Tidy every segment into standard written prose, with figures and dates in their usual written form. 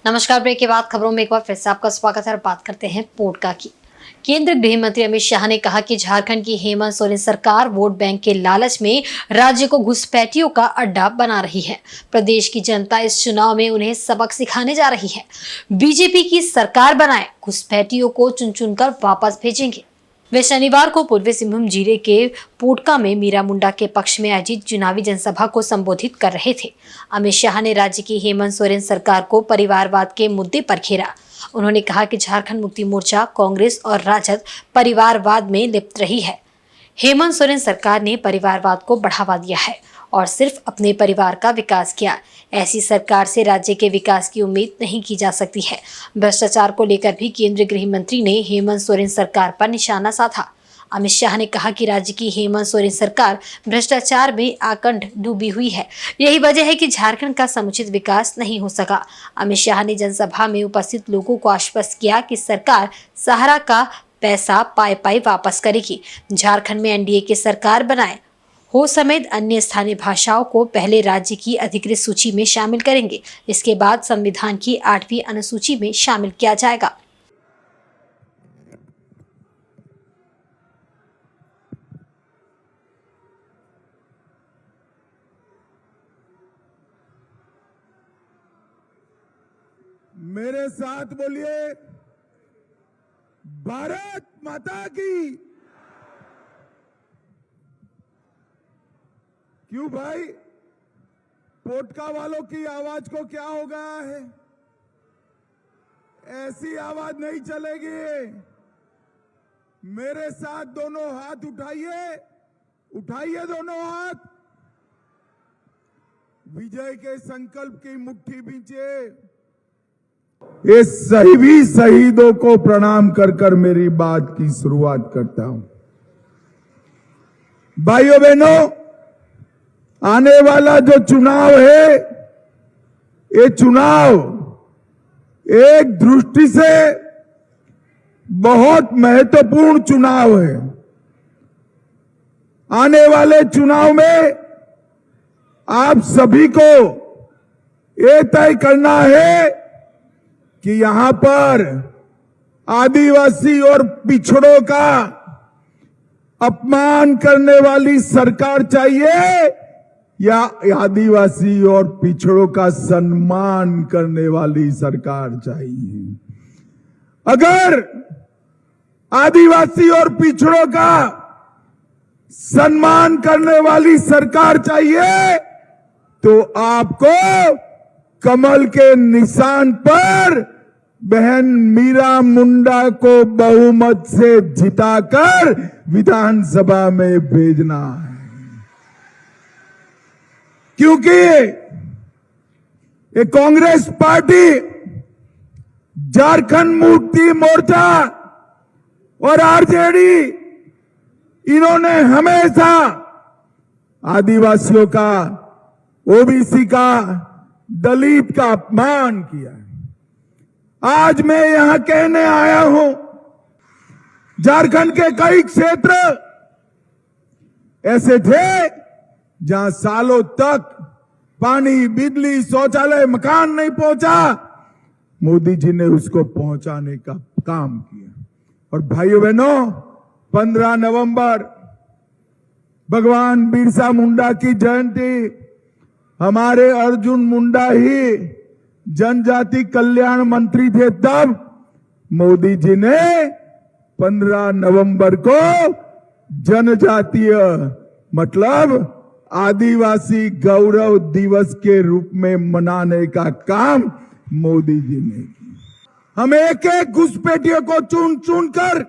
नमस्कार। ब्रेक के बाद खबरों में एक बार फिर से आपका स्वागत है और बात करते हैं पोटका की। केंद्रीय गृह मंत्री अमित शाह ने कहा कि झारखंड की हेमंत सोरेन सरकार वोट बैंक के लालच में राज्य को घुसपैठियों का अड्डा बना रही है। प्रदेश की जनता इस चुनाव में उन्हें सबक सिखाने जा रही है। बीजेपी की सरकार बनाए, घुसपैठियों को चुन चुनकर वापस भेजेंगे। वे शनिवार को पूर्वी सिंहभूम जिले के पोटका में मीरा मुंडा के पक्ष में आयोजित चुनावी जनसभा को संबोधित कर रहे थे। अमित शाह ने राज्य की हेमंत सोरेन सरकार को परिवारवाद के मुद्दे पर घेरा। उन्होंने कहा कि झारखंड मुक्ति मोर्चा, कांग्रेस और राजद परिवारवाद में लिप्त रही है। हेमंत सोरेन सरकार ने परिवारवाद को बढ़ावा दिया है और सिर्फ अपने परिवार का विकास किया। ऐसी सरकार से राज्य के विकास की उम्मीद नहीं की जा सकती है। भ्रष्टाचार को लेकर भी केंद्रीय गृह मंत्री ने हेमंत सोरेन सरकार पर निशाना साधा। अमित शाह ने कहा कि राज्य की हेमंत सोरेन सरकार भ्रष्टाचार में आकंठ डूबी हुई है। यही वजह है कि झारखंड का समुचित विकास नहीं हो सका। अमित शाह ने जनसभा में उपस्थित लोगों को आश्वस्त किया कि सरकार सहारा का पैसा पाई वापस करेगी। झारखंड में एनडीए की सरकार बनाए हो समेत अन्य स्थानीय भाषाओं को पहले राज्य की अधिकृत सूची में शामिल करेंगे। इसके बाद संविधान की 8वीं अनुसूची में शामिल किया जाएगा। मेरे साथ बोलिए, भारत माता की। क्यों भाई, पोटका वालों की आवाज को क्या हो गया है? ऐसी आवाज नहीं चलेगी। मेरे साथ दोनों हाथ उठाइए, उठाइए दोनों हाथ। विजय के संकल्प की मुट्ठी बींचे। ये सभी शहीदों को प्रणाम कर कर मेरी बात की शुरुआत करता हूं। भाइयों बहनों, आने वाला जो चुनाव है, ये चुनाव एक दृष्टि से बहुत महत्वपूर्ण चुनाव है। आने वाले चुनाव में आप सभी को ये तय करना है कि यहां पर आदिवासी और पिछड़ों का अपमान करने वाली सरकार चाहिए या आदिवासी और पिछड़ों का सम्मान करने वाली सरकार चाहिए। अगर आदिवासी और पिछड़ों का सम्मान करने वाली सरकार चाहिए तो आपको कमल के निशान पर बहन मीरा मुंडा को बहुमत से जिताकर विधानसभा में भेजना है। क्योंकि ये कांग्रेस पार्टी, झारखंड मुक्ति मोर्चा और आरजेडी, इन्होंने हमेशा आदिवासियों का, ओबीसी का, दलित का अपमान किया है। आज मैं यहां कहने आया हूं, झारखंड के कई क्षेत्र ऐसे थे जहां सालों तक पानी, बिजली, शौचालय, मकान नहीं पहुंचा। मोदी जी ने उसको पहुंचाने का काम किया। और भाइयों बहनों, 15 नवंबर भगवान बिरसा मुंडा की जयंती, हमारे अर्जुन मुंडा ही जनजाति कल्याण मंत्री थे। तब मोदी जी ने 15 नवंबर को जनजातीय मतलब आदिवासी गौरव दिवस के रूप में मनाने का काम मोदी जी ने किया। हम एक एक घुसपैठियों को चुन चुन कर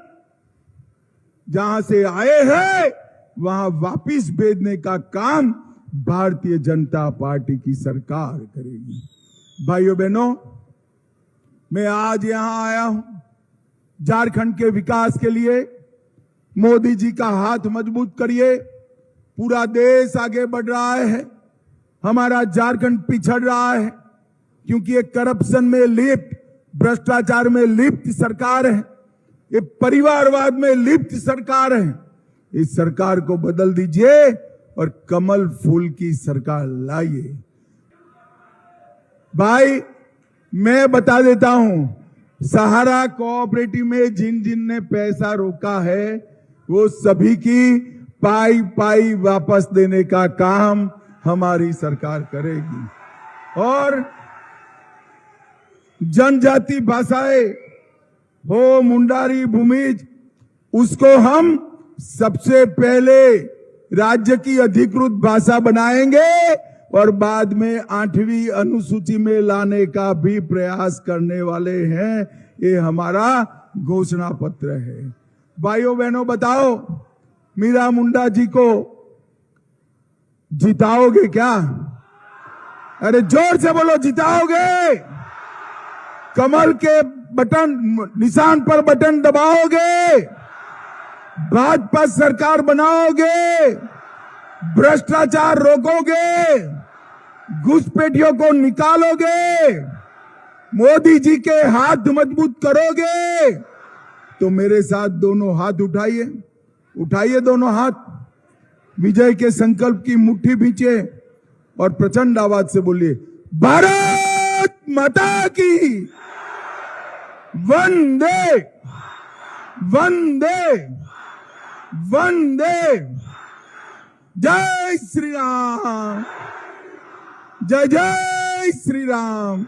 जहां से आए हैं वहां वापिस भेजने का काम भारतीय जनता पार्टी की सरकार करेगी। भाइयों बहनों, मैं आज यहां आया हूं झारखंड के विकास के लिए। मोदी जी का हाथ मजबूत करिए। पूरा देश आगे बढ़ रहा है, हमारा झारखंड पिछड़ रहा है क्योंकि ये करप्शन में लिप्त, भ्रष्टाचार में लिप्त सरकार है, ये परिवारवाद में लिप्त सरकार है। इस सरकार को बदल दीजिए और कमल फूल की सरकार लाइए। भाई, मैं बता देता हूं, सहारा कोऑपरेटिव में जिन जिन ने पैसा रोका है वो सभी की पाई पाई वापस देने का काम हमारी सरकार करेगी। और जनजाति भाषाएं हो, मुंडारी, भूमिज, उसको हम सबसे पहले राज्य की अधिकृत भाषा बनाएंगे और बाद में 8वीं अनुसूची में लाने का भी प्रयास करने वाले हैं। ये हमारा घोषणा पत्र है। भाइयों बहनों, बताओ, मीरा मुंडा जी को जिताओगे क्या? अरे जोर से बोलो, जिताओगे? कमल के बटन निशान पर बटन दबाओगे? भाजपा सरकार बनाओगे? भ्रष्टाचार रोकोगे? घुसपैठियों को निकालोगे? मोदी जी के हाथ मजबूत करोगे? तो मेरे साथ दोनों हाथ उठाइए, उठाइए दोनों हाथ, विजय के संकल्प की मुट्ठी भींचे और प्रचंड आवाज से बोलिए, भारत माता की वंदे वंदे वंदे। जय श्री राम, जय जय श्री राम।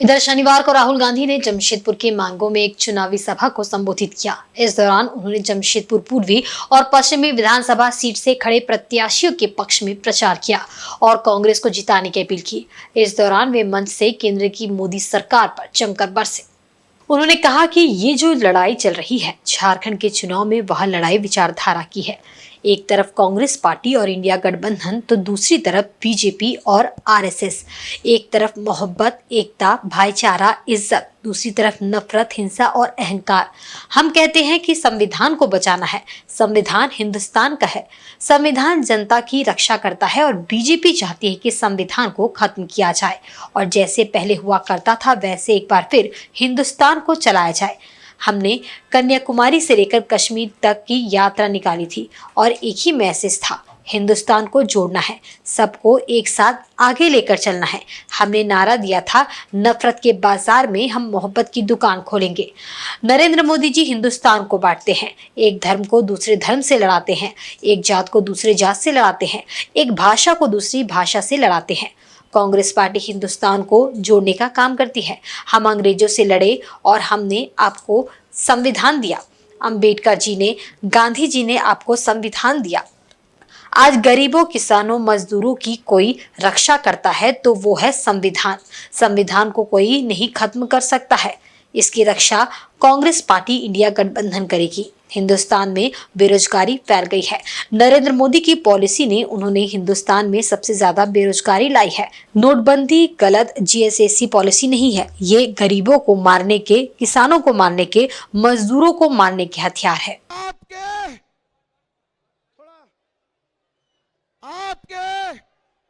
इधर शनिवार को राहुल गांधी ने जमशेदपुर के मांगो में एक चुनावी सभा को संबोधित किया। इस दौरान उन्होंने जमशेदपुर पूर्वी और पश्चिमी विधानसभा सीट से खड़े प्रत्याशियों के पक्ष में प्रचार किया और कांग्रेस को जिताने की अपील की। इस दौरान वे मंच से केंद्र की मोदी सरकार पर जमकर बरसे। उन्होंने कहा कि ये जो लड़ाई चल रही है झारखंड के चुनाव में, वह लड़ाई विचारधारा की है। एक तरफ कांग्रेस पार्टी और इंडिया गठबंधन तो दूसरी तरफ बीजेपी और आरएसएस। एक तरफ मोहब्बत, एकता, भाईचारा, इज्जत, दूसरी तरफ नफरत, हिंसा और अहंकार। हम कहते हैं कि संविधान को बचाना है। संविधान हिंदुस्तान का है, संविधान जनता की रक्षा करता है और बीजेपी चाहती है कि संविधान को खत्म किया जाए और जैसे पहले हुआ करता था वैसे एक बार फिर हिंदुस्तान को चलाया जाए। हमने कन्याकुमारी से लेकर कश्मीर तक की यात्रा निकाली थी और एक ही मैसेज था, हिंदुस्तान को जोड़ना है, सबको एक साथ आगे लेकर चलना है। हमने नारा दिया था, नफरत के बाजार में हम मोहब्बत की दुकान खोलेंगे। नरेंद्र मोदी जी हिंदुस्तान को बांटते हैं, एक धर्म को दूसरे धर्म से लड़ाते हैं, एक जात को दूसरे जात से लड़ाते हैं, एक भाषा को दूसरी भाषा से लड़ाते हैं। कांग्रेस पार्टी हिंदुस्तान को जोड़ने का काम करती है। हम अंग्रेजों से लड़े और हमने आपको संविधान दिया। अंबेडकर जी ने, गांधी जी ने आपको संविधान दिया। आज गरीबों, किसानों, मजदूरों की कोई रक्षा करता है तो वो है संविधान। संविधान को कोई नहीं खत्म कर सकता है। इसकी रक्षा कांग्रेस पार्टी इंडिया गठबंधन करेगी। हिंदुस्तान में बेरोजगारी फैल गई है। नरेंद्र मोदी की पॉलिसी ने उन्होंने हिंदुस्तान में सबसे ज्यादा बेरोजगारी लाई है। नोटबंदी गलत जीएसटी पॉलिसी नहीं है, ये गरीबों को मारने के, किसानों को मारने के, मजदूरों को मारने के हथियार है। आपके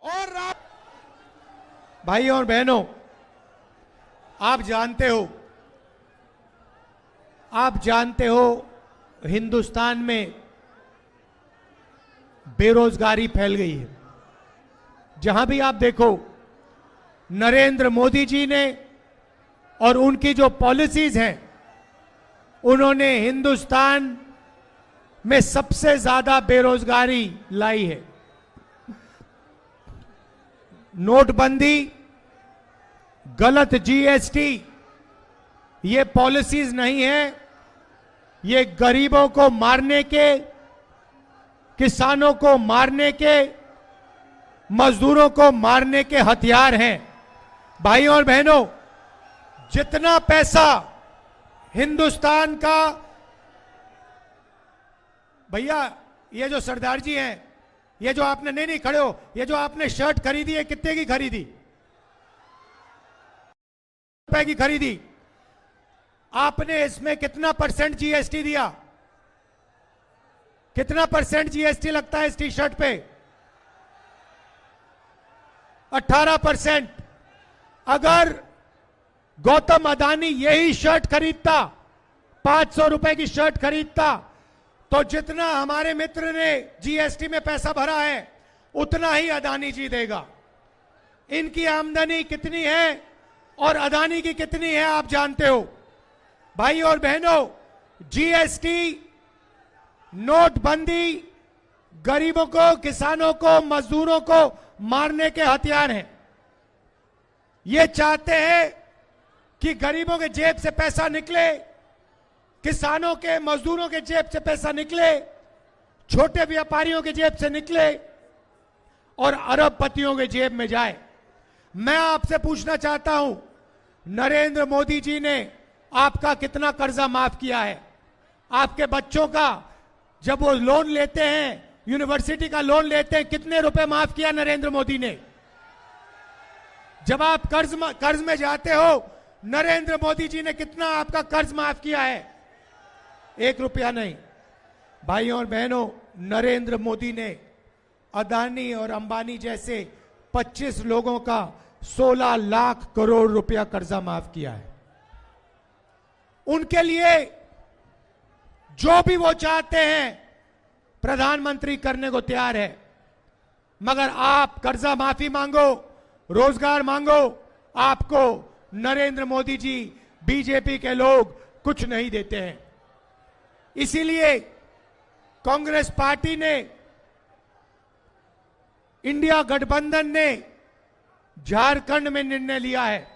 और भाइयों और बहनों, आप जानते हो हिंदुस्तान में बेरोजगारी फैल गई है। जहां भी आप देखो, नरेंद्र मोदी जी ने और उनकी जो पॉलिसीज हैं, उन्होंने हिंदुस्तान में सबसे ज्यादा बेरोजगारी लाई है। नोटबंदी, गलत जीएसटी, ये पॉलिसीज नहीं है, ये गरीबों को मारने के, किसानों को मारने के, मजदूरों को मारने के हथियार हैं। भाइयों और बहनों, जितना पैसा हिंदुस्तान का, भैया ये जो सरदार जी हैं, ये जो आपने, नहीं खड़े हो, ये जो आपने शर्ट खरीदी है, कितने की खरीदी? रुपए की खरीदी। आपने इसमें कितना परसेंट जीएसटी दिया? कितना परसेंट जीएसटी लगता है इस टी शर्ट पे? 18%। अगर गौतम अदानी यही शर्ट खरीदता, 500 रुपए की शर्ट खरीदता, तो जितना हमारे मित्र ने जीएसटी में पैसा भरा है उतना ही अदानी जी देगा। इनकी आमदनी कितनी है और अदानी की कितनी है आप जानते हो। भाई और बहनों, जीएसटी, नोटबंदी गरीबों को, किसानों को, मजदूरों को मारने के हथियार हैं। ये चाहते हैं कि गरीबों के जेब से पैसा निकले, किसानों के, मजदूरों के जेब से पैसा निकले, छोटे व्यापारियों के जेब से निकले और अरबपतियों के जेब में जाए। मैं आपसे पूछना चाहता हूं, नरेंद्र मोदी जी ने आपका कितना कर्जा माफ किया है? आपके बच्चों का जब वो लोन लेते हैं, यूनिवर्सिटी का लोन लेते हैं, कितने रुपए माफ किया नरेंद्र मोदी ने? जब आप कर्ज में जाते हो, नरेंद्र मोदी जी ने कितना आपका कर्ज माफ किया है? 1 रुपया नहीं। भाइयों और बहनों, नरेंद्र मोदी ने अदानी और अंबानी जैसे 25 लोगों का 16 लाख करोड़ रुपया कर्जा माफ किया है। उनके लिए जो भी वो चाहते हैं प्रधानमंत्री करने को तैयार है। मगर आप कर्जा माफी मांगो, रोजगार मांगो, आपको नरेंद्र मोदी जी, बीजेपी के लोग कुछ नहीं देते हैं। इसीलिए कांग्रेस पार्टी ने, इंडिया गठबंधन ने झारखंड में निर्णय लिया है,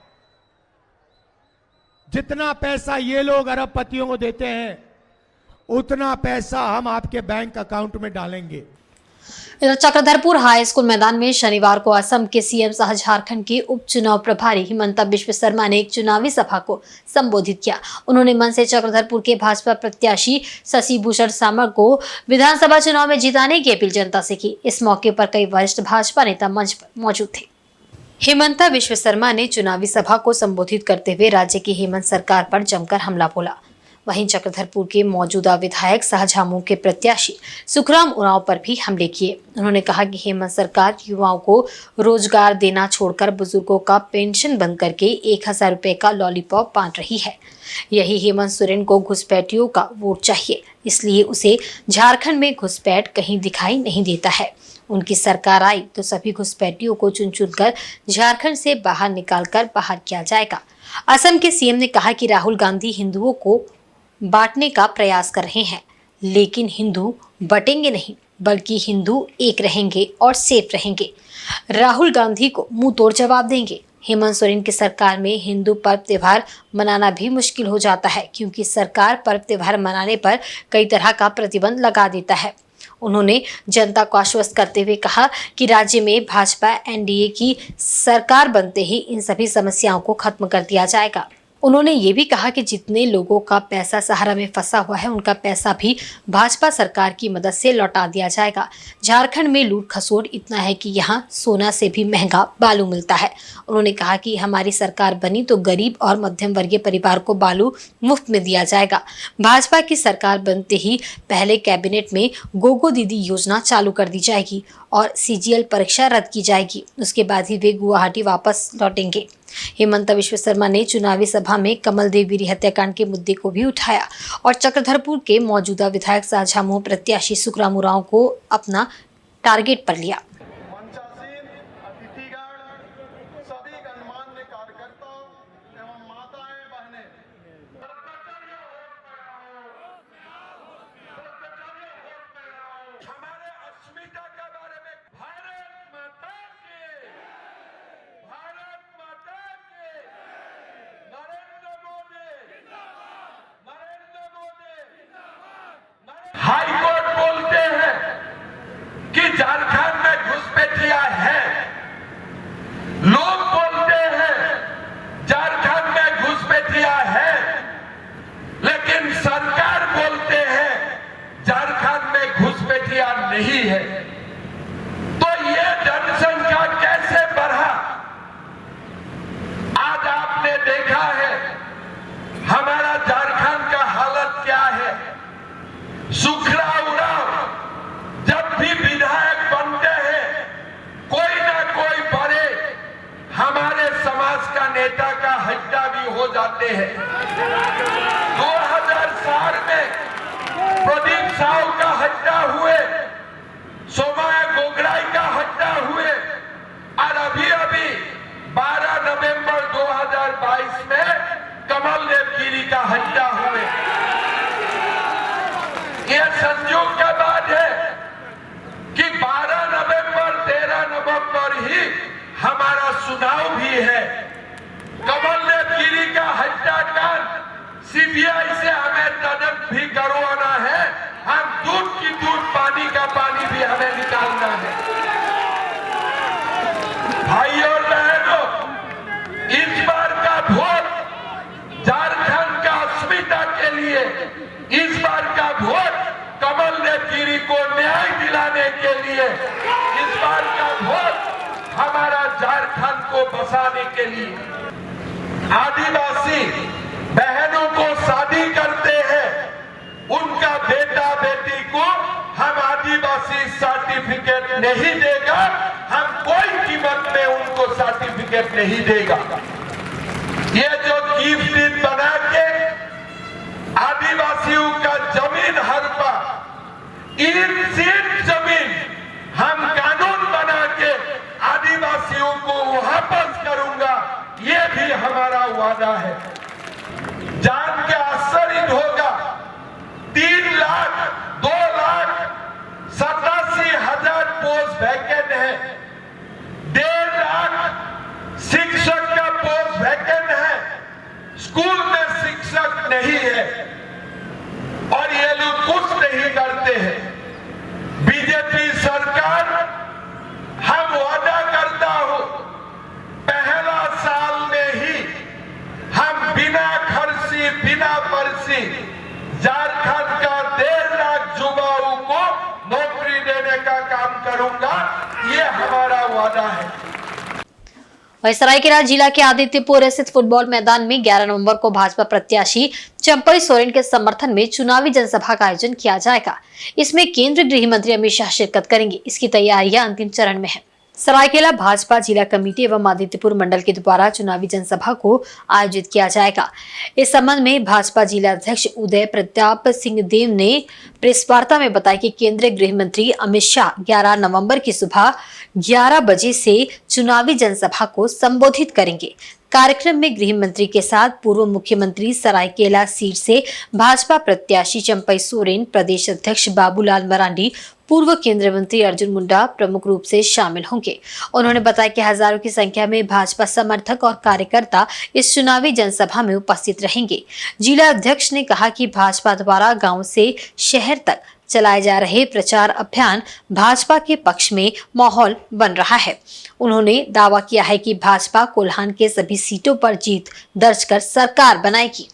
जितना पैसा ये लोग अरबपतियों को देते हैं, उतना पैसा हम आपके बैंक अकाउंट में डालेंगे। इधर चक्रधरपुर हाई स्कूल मैदान में शनिवार को असम के सीएम सह झारखंड के उपचुनाव प्रभारी हिमंता बिश्व शर्मा ने एक चुनावी सभा को संबोधित किया। उन्होंने मन से चक्रधरपुर के भाजपा प्रत्याशी शशि भूषण सामर को विधानसभा चुनाव में जिताने की अपील जनता से की। इस मौके पर कई वरिष्ठ भाजपा नेता मंच पर मौजूद थे। हिमंता बिश्व शर्मा ने चुनावी सभा को संबोधित करते हुए राज्य की हेमंत सरकार पर जमकर हमला बोला। वहीं चक्रधरपुर के मौजूदा विधायक शाहजहां के प्रत्याशी सुखराम उरांव पर भी हमले किए। उन्होंने कहा कि हेमंत सरकार युवाओं को रोजगार देना छोड़कर बुजुर्गों का पेंशन बंद करके 1000 रुपए का लॉलीपॉप बांट रही है। यही हेमंत सोरेन को घुसपैठियों का वोट चाहिए, इसलिए उसे झारखंड में घुसपैठ कहीं दिखाई नहीं देता है। उनकी सरकार आई तो सभी घुसपैठियों को चुन चुनकर झारखंड से बाहर निकालकर बाहर किया जाएगा। असम के सीएम ने कहा कि राहुल गांधी हिंदुओं को बांटने का प्रयास कर रहे हैं, लेकिन हिंदू बटेंगे नहीं, बल्कि हिंदू एक रहेंगे और सेफ रहेंगे। राहुल गांधी को मुंह तोड़ जवाब देंगे। हेमंत सोरेन की सरकार में हिंदू पर्व त्योहार मनाना भी मुश्किल हो जाता है, क्योंकि सरकार पर्व त्योहार मनाने पर कई तरह का प्रतिबंध लगा देता है। उन्होंने जनता को आश्वस्त करते हुए कहा कि राज्य में भाजपा एनडीए की सरकार बनते ही इन सभी समस्याओं को खत्म कर दिया जाएगा। उन्होंने ये भी कहा कि जितने लोगों का पैसा सहारा में फंसा हुआ है, उनका पैसा भी भाजपा सरकार की मदद से लौटा दिया जाएगा। झारखंड में लूट खसोट इतना है कि यहाँ सोना से भी महंगा बालू मिलता है। उन्होंने कहा कि हमारी सरकार बनी तो गरीब और मध्यम वर्गीय परिवार को बालू मुफ्त में दिया जाएगा। भाजपा की सरकार बनते ही पहले कैबिनेट में गोगो दीदी योजना चालू कर दी जाएगी और सीजीएल परीक्षा रद्द की जाएगी। उसके बाद ही वे गुवाहाटी वापस लौटेंगे। हिमंता बिश्व शर्मा ने चुनावी सभा में कमल देवगिरी हत्याकांड के मुद्दे को भी उठाया और चक्रधरपुर के मौजूदा विधायक शाहजहां प्रत्याशी सुखराम उरांव को अपना टारगेट पर लिया। मंचासीन, अतिथिगण, सभी गणमान्य कार्यकर्ताओं एवं माताएं बहनें, हमारे अस्मिता के बारे में भारत माता की, भारत माता की, नरेंद्र मोदी, नरेंद्र मोदी। हाई कोर्ट बोलते हैं कि झारखंड में घुसपैठिया है, लोग बोलते हैं झारखंड में घुसपैठिया है, लेकिन सरकार बोलते हैं झारखंड में घुसपैठिया नहीं है। तो ये जनसंख्या कैसे बढ़ा? आज आपने देखा है हमारा झारखंड का हालत क्या है। सुखराम उरांव जब भी विधायक बनते हैं, कोई ना कोई बड़े हमारे समाज का नेता का हत्या भी हो जाते हैं। 2004 में प्रदीप साहू का हत्या हुए, सोमाया गोगराई का हत्या हुए, और अभी 12 नवंबर 2022 पर ही हमारा चुनाव भी है। कमलदेवगिरी का हत्याकांड सीबीआई से हमें तदंत भी करवाना है। हम दूध की दूध, पानी का पानी भी हमें निकालना है। भाइयों और बहनों, इस बार का वोट झारखंड का अस्मिता के लिए, इस बार का वोट कमलदेवगिरी को न्याय दिलाने के लिए, इस बार का वोट हमारा झारखंड को बसाने के लिए। आदिवासी बहनों को शादी करते हैं, उनका बेटा बेटी को हम आदिवासी सर्टिफिकेट नहीं देगा, हम कोई कीमत में उनको सर्टिफिकेट नहीं देगा। ये जो गिफ्ट बना के आदिवासियों का जमीन हड़पा, ईंट जमीन हम कानून बना के आदिवासियों को वापस करूंगा, ये भी हमारा वादा है। जान के आश्चर्य होगा, 3,02,87,000 पोस्ट वैकेंट है, 1.5 लाख शिक्षक का पोस्ट वैकेंट है, स्कूल में शिक्षक नहीं है और ये लोग कुछ नहीं करते हैं। बीजेपी सरकार, हम वादा करता हूं, पहला साल में ही हम बिना खर्ची बिना पर्ची झारखंड का 1.5 लाख युवाओं को नौकरी देने का काम करूंगा, ये हमारा वादा है। वहीं सरायकेला जिला के आदित्यपुर स्थित फुटबॉल मैदान में 11 नवंबर को भाजपा प्रत्याशी चंपई सोरेन के समर्थन में चुनावी जनसभा का आयोजन किया जाएगा। इसमें केंद्रीय गृह मंत्री अमित शाह शिरकत करेंगे। इसकी तैयारियां अंतिम चरण में है। सरायकेला भाजपा जिला कमेटी एवं आदित्यपुर मंडल के द्वारा चुनावी जनसभा को आयोजित किया जाएगा। इस संबंध में भाजपा जिला अध्यक्ष उदय प्रताप सिंह देव ने प्रेस वार्ता में बताया कि केंद्रीय गृह मंत्री अमित शाह 11 नवंबर की सुबह 11 बजे से चुनावी जनसभा को संबोधित करेंगे। कार्यक्रम में गृह मंत्री के साथ पूर्व मुख्यमंत्री सरायकेला सीट से भाजपा प्रत्याशी चंपई सोरेन, प्रदेश अध्यक्ष बाबूलाल मरांडी, पूर्व केंद्रीय मंत्री अर्जुन मुंडा प्रमुख रूप से शामिल होंगे। उन्होंने बताया कि हजारों की संख्या में भाजपा समर्थक और कार्यकर्ता इस चुनावी जनसभा में उपस्थित रहेंगे। जिला अध्यक्ष ने कहा कि भाजपा द्वारा गांव से शहर तक चलाए जा रहे प्रचार अभियान भाजपा के पक्ष में माहौल बन रहा है। उन्होंने दावा किया है कि भाजपा कोल्हान के सभी सीटों पर जीत दर्ज कर सरकार बनाएगी।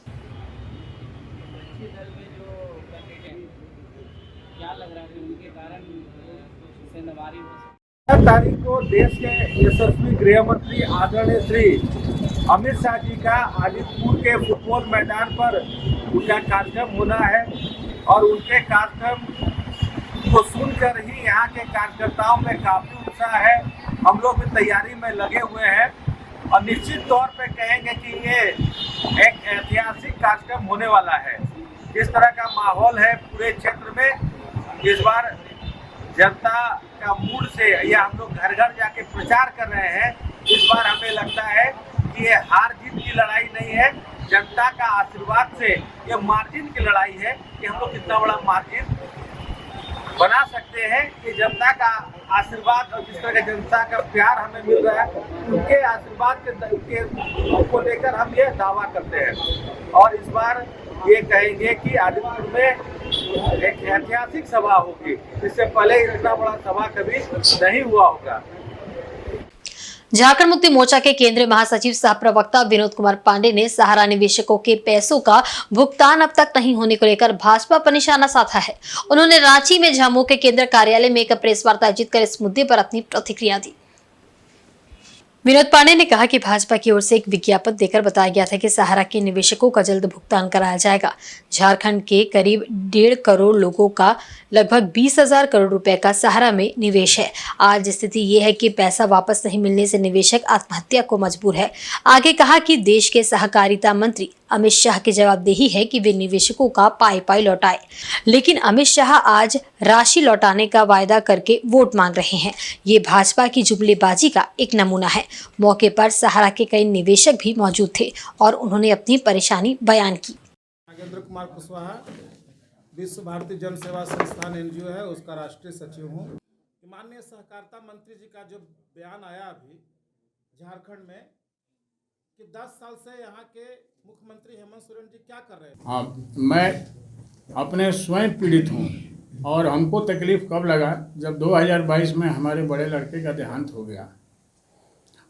तारीख को देश के यशस्वी गृह मंत्री आदरणीय श्री अमित शाह जी का आदित्यपुर के फुटबॉल मैदान पर उनका कार्यक्रम होना है और उनके कार्यक्रम को सुनकर ही यहाँ के कार्यकर्ताओं में काफी उत्साह है। हम लोग भी तैयारी में लगे हुए हैं और निश्चित तौर पे कहेंगे कि ये एक ऐतिहासिक कार्यक्रम होने वाला है। जिस तरह का माहौल है पूरे क्षेत्र में, इस बार जनता का मूड से या हम लोग घर घर जाके प्रचार कर रहे हैं, इस बार हमें लगता है कि ये हार जीत की लड़ाई नहीं है, जनता का आशीर्वाद से ये मार्जिन की लड़ाई है कि हम लोग कितना बड़ा मार्जिन बना सकते हैं। कि जनता का आशीर्वाद और जिस तरह का जनता का प्यार हमें मिल रहा है, उनके आशीर्वाद को लेकर हम ये दावा करते हैं। और इस बार ये कहेंगे कि आदित्यपुर में एक ऐतिहासिक सभा होगी, इससे पहले इतना बड़ा सभा कभी नहीं हुआ होगा। झारखंड मुक्ति मोर्चा के केंद्रीय महासचिव सह प्रवक्ता विनोद कुमार पांडे ने सहारा निवेशकों के पैसों का भुगतान अब तक नहीं होने को लेकर भाजपा पर निशाना साधा है। उन्होंने रांची में झामू के केंद्र कार्यालय में एक प्रेस वार्ता आयोजित कर इस मुद्दे पर अपनी प्रतिक्रिया दी। विनोद पांडे ने कहा कि भाजपा की ओर से एक विज्ञापन देकर बताया गया था कि सहारा के निवेशकों का जल्द भुगतान कराया जाएगा। झारखंड के करीब 1.5 करोड़ लोगों का लगभग 20,000 करोड़ रुपए का सहारा में निवेश है। आज स्थिति ये है कि पैसा वापस नहीं मिलने से निवेशक आत्महत्या को मजबूर है। आगे कहा कि देश के सहकारिता मंत्री अमित शाह की जवाबदेही है कि वे निवेशकों का पाई लौटाए, लेकिन अमित शाह आज राशि लौटाने का वायदा करके वोट मांग रहे हैं। ये भाजपा की जुमलेबाजी का एक नमूना है। मौके पर सहारा के कई निवेशक भी मौजूद थे और उन्होंने अपनी परेशानी बयान की। नागेंद्र कुमार कुशवाहा विश्व भारती जन सेवा संस्थान NGO है, उसका राष्ट्रीय सचिव हूँ। माननीय सहकारिता मंत्री जी का जो बयान आया अभी झारखंड में कि 10 साल से यहाँ के मुख्यमंत्री हेमंत सोरेन जी क्या कर रहे हैं। हाँ, मैं अपने स्वयं पीड़ित हूँ और हमको तकलीफ कब लगा जब 2022 में हमारे बड़े लड़के का देहांत हो गया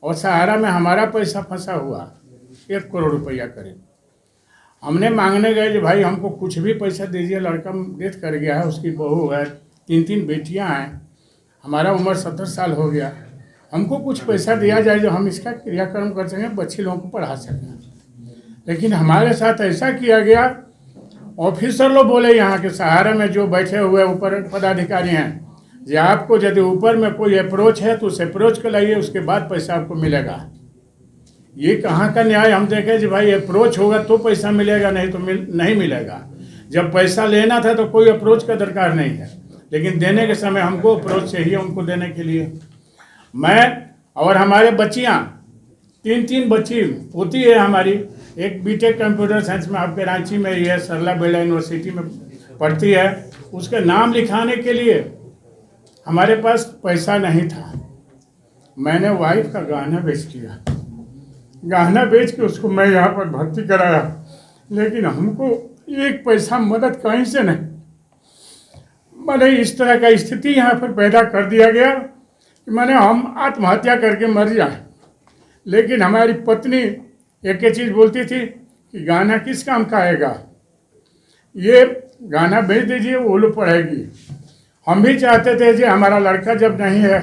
और सहारा में हमारा पैसा फंसा हुआ 1 करोड़ रुपया करीब। हमने मांगने गए कि भाई हमको कुछ भी पैसा दीजिए, लड़का डेथ कर गया है, उसकी बहू है, 3 बेटियां हैं, हमारा उम्र 70 साल हो गया, हमको कुछ पैसा दिया जाए जो हम इसका क्रियाक्रम कर सकें, बच्चे लोगों को पढ़ा सकें। लेकिन हमारे साथ ऐसा किया गया, ऑफिसर लोग बोले यहाँ के सहारा में जो बैठे हुए ऊपर पदाधिकारी हैं कि आपको यदि ऊपर में कोई अप्रोच है तो उस अप्रोच को लाइए, उसके बाद पैसा आपको मिलेगा। ये कहाँ का न्याय हम देखें कि भाई अप्रोच होगा तो पैसा मिलेगा, नहीं तो नहीं मिलेगा। जब पैसा लेना था तो कोई अप्रोच का दरकार नहीं है, लेकिन देने के समय हमको अप्रोच चाहिए उनको देने के लिए। मैं और हमारे बच्चियाँ 3 बच्ची होती है हमारी, एक बीटेक कंप्यूटर साइंस में आपके रांची में ही है, सरला बेड़ा यूनिवर्सिटी में पढ़ती है, उसके नाम लिखाने के लिए हमारे पास पैसा नहीं था। मैंने वाइफ का गहना बेच दिया, गहना बेच के उसको मैं यहाँ पर भर्ती कराया, लेकिन हमको 1 पैसा मदद कहीं से नहीं। मैंने इस तरह का स्थिति यहाँ पर पैदा कर दिया गया कि मैंने हम आत्महत्या करके मर जाए। लेकिन हमारी पत्नी एक ही चीज़ बोलती थी कि गाना किस काम का आएगा, ये गाना भेज दीजिए, वो लोग पढ़ेगी। हम भी चाहते थे कि हमारा लड़का जब नहीं है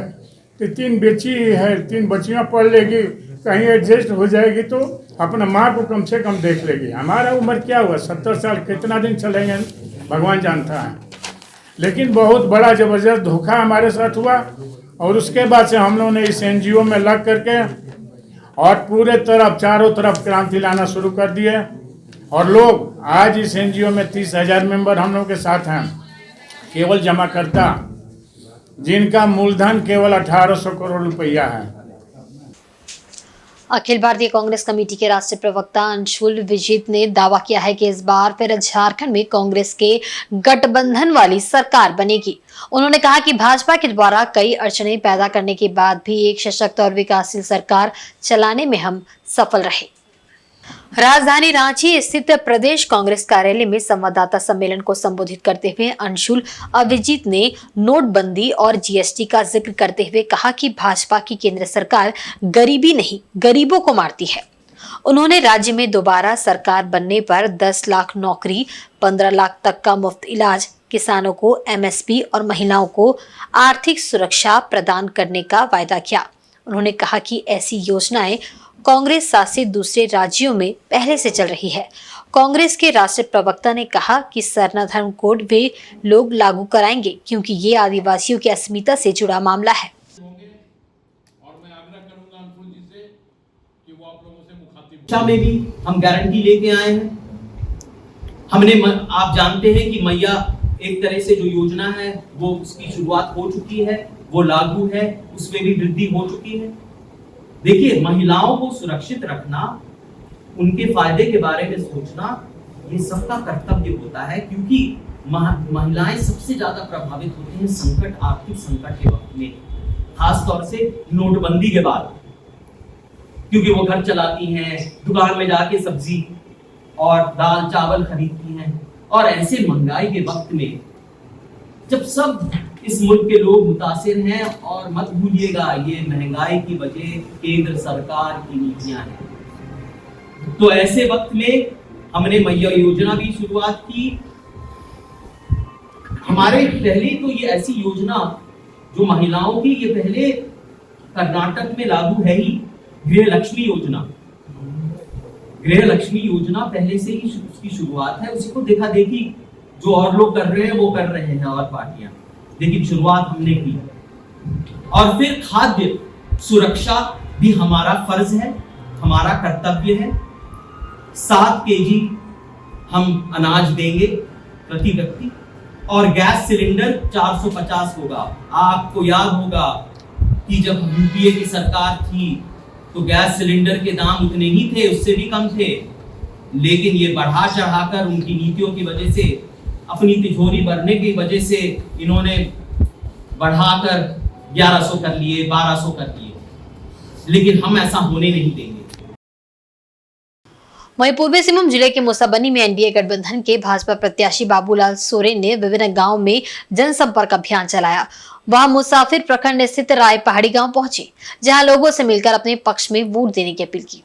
तो 3 बेटी है, 3 बच्चियाँ पढ़ लेगी, कहीं एडजस्ट हो जाएगी तो अपना माँ को कम से कम देख लेगी। हमारा उम्र क्या हुआ, 70 साल, कितना दिन चलेंगे भगवान जानता है। लेकिन बहुत बड़ा ज़बरदस्त धोखा हमारे साथ हुआ और उसके बाद से हम लोगों ने इस NGO में लग करके और पूरे तरफ चारों तरफ क्रांति लाना शुरू कर दिए। और लोग आज इस NGO में 30,000 मेंबर हम लोग के साथ हैं, केवल जमाकर्ता जिनका मूलधन केवल 1800 करोड़ रुपया है। अखिल भारतीय कांग्रेस कमेटी के राष्ट्रीय प्रवक्ता अंशुल विजित ने दावा किया है कि इस बार फिर झारखंड में कांग्रेस के गठबंधन वाली सरकार बनेगी। उन्होंने कहा कि भाजपा के द्वारा कई अड़चनें पैदा करने के बाद भी एक सशक्त और विकासशील सरकार चलाने में हम सफल रहे। राजधानी रांची स्थित प्रदेश कांग्रेस कार्यालय में संवाददाता सम्मेलन को संबोधित करते हुए अंशुल अभिजीत ने नोटबंदी और GST का जिक्र करते हुए कहा कि भाजपा की केंद्र सरकार गरीबी नहीं, गरीबों को मारती है। उन्होंने राज्य में दोबारा सरकार बनने पर 10 लाख नौकरी, 15 लाख तक का मुफ्त इलाज, किसानों को MSP और महिलाओं को आर्थिक सुरक्षा प्रदान करने का वायदा किया। उन्होंने कहा कि ऐसी योजनाएं कांग्रेस शासित दूसरे राज्यों में पहले से चल रही है। कांग्रेस के राष्ट्रीय प्रवक्ता ने कहा कि सरना धर्म कोड वे लोग लागू कराएंगे क्योंकि ये आदिवासियों की अस्मिता से जुड़ा मामला है। और मैं आग्रह करूंगा अंकुल जी से कि वो आप लोगों से मुखातिब शिक्षा में भी हम गारंटी लेके आए हैं। आप जानते हैं कि मैया एक तरह से जो योजना है वो उसकी शुरुआत हो चुकी है, वो लागू है, उसमें भी वृद्धि हो चुकी है। देखिए, महिलाओं को सुरक्षित रखना, उनके फायदे के बारे में सोचना, ये सबका कर्तव्य होता है, क्योंकि महिलाएं सबसे ज्यादा प्रभावित होती हैं संकट, आर्थिक संकट के वक्त में, खास तौर से नोटबंदी के बाद, क्योंकि वो घर चलाती हैं, दुकान में जाके सब्जी और दाल चावल खरीदती हैं। और ऐसे महंगाई के वक्त में जब सब इस मुल्क के लोग मुतासिर हैं, और मत भूलिएगा ये महंगाई की वजह केंद्र सरकार की नीतियां हैं, तो ऐसे वक्त में हमने मैया योजना भी शुरुआत की। हमारे पहले तो ये ऐसी योजना जो महिलाओं की, ये पहले कर्नाटक में लागू है ही, गृह लक्ष्मी योजना। गृह लक्ष्मी योजना पहले से ही उसकी शुरुआत है, उसी को देखा देखी जो और लोग कर रहे हैं वो कर रहे हैं और पार्टियां, लेकिन शुरुआत हमने की। और फिर खाद्य सुरक्षा भी हमारा फर्ज है, हमारा कर्तव्य है। 7 केजी हम अनाज देंगे प्रति व्यक्ति, और गैस सिलेंडर 450 होगा। आपको याद होगा कि जब यूपीए की सरकार थी तो गैस सिलेंडर के दाम उतने ही थे, उससे भी कम थे, लेकिन ये बढ़ा चढ़ाकर उनकी नीतियों की वजह से, अपनी तिजोरी भरने की वजह से इन्होंने बढ़ाकर 1100 कर लिए, 1200 कर लिए, लेकिन हम ऐसा होने नहीं देंगे। वहीं पूर्वी सिंहभूम जिले के मुसाबनी में एनडीए गठबंधन के भाजपा प्रत्याशी बाबूलाल सोरेन ने विभिन्न गांवों में जनसंपर्क अभियान चलाया। वहां मुसाफिर प्रखंड स्थित राय पहाड़ी गांव पहुंचे, जहां लोगों से मिलकर अपने पक्ष में वोट देने की अपील की।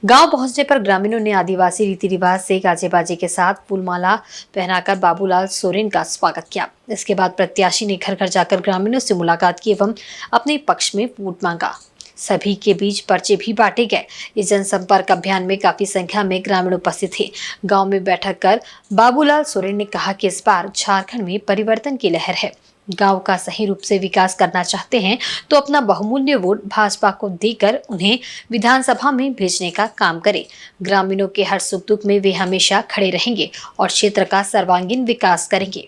गांव पहुंचने पर ग्रामीणों ने आदिवासी रीति रिवाज से गाजे बाजे के साथ फूलमाला पहनाकर बाबूलाल सोरेन का स्वागत किया। इसके बाद प्रत्याशी ने घर घर जाकर ग्रामीणों से मुलाकात की एवं अपने पक्ष में वोट मांगा। सभी के बीच पर्चे भी बांटे गए। इस जनसंपर्क अभियान में काफी संख्या में ग्रामीण उपस्थित थे। गांव में बैठक कर बाबूलाल सोरेन ने कहा कि इस बार झारखंड में परिवर्तन की लहर है। गांव का सही रूप से विकास करना चाहते हैं तो अपना बहुमूल्य वोट भाजपा को देकर उन्हें विधानसभा में भेजने का काम करें। ग्रामीणों के हर सुख दुख में वे हमेशा खड़े रहेंगे और क्षेत्र का सर्वांगीण विकास करेंगे।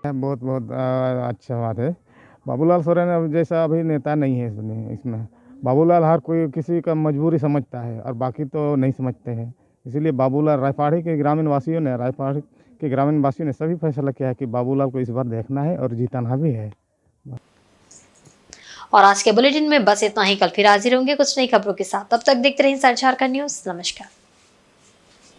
बहुत बहुत अच्छा बात है। बाबूलाल सोरेन अब जैसा अभी नेता नहीं है इसमें। बाबूलाल हर कोई किसी का मजबूरी समझता है और बाकी तो नहीं समझते हैं। इसीलिए बाबूलाल रायपाड़ी के ग्रामीण वासियों ने सभी फैसला किया है कि बाबूलाल को इस बार देखना है और जीतना भी है। और आज के बुलेटिन में बस इतना ही। कल फिर हाजिर होंगे कुछ नई खबरों के साथ। तब तक देखते रहिए झारखंड न्यूज। नमस्कार।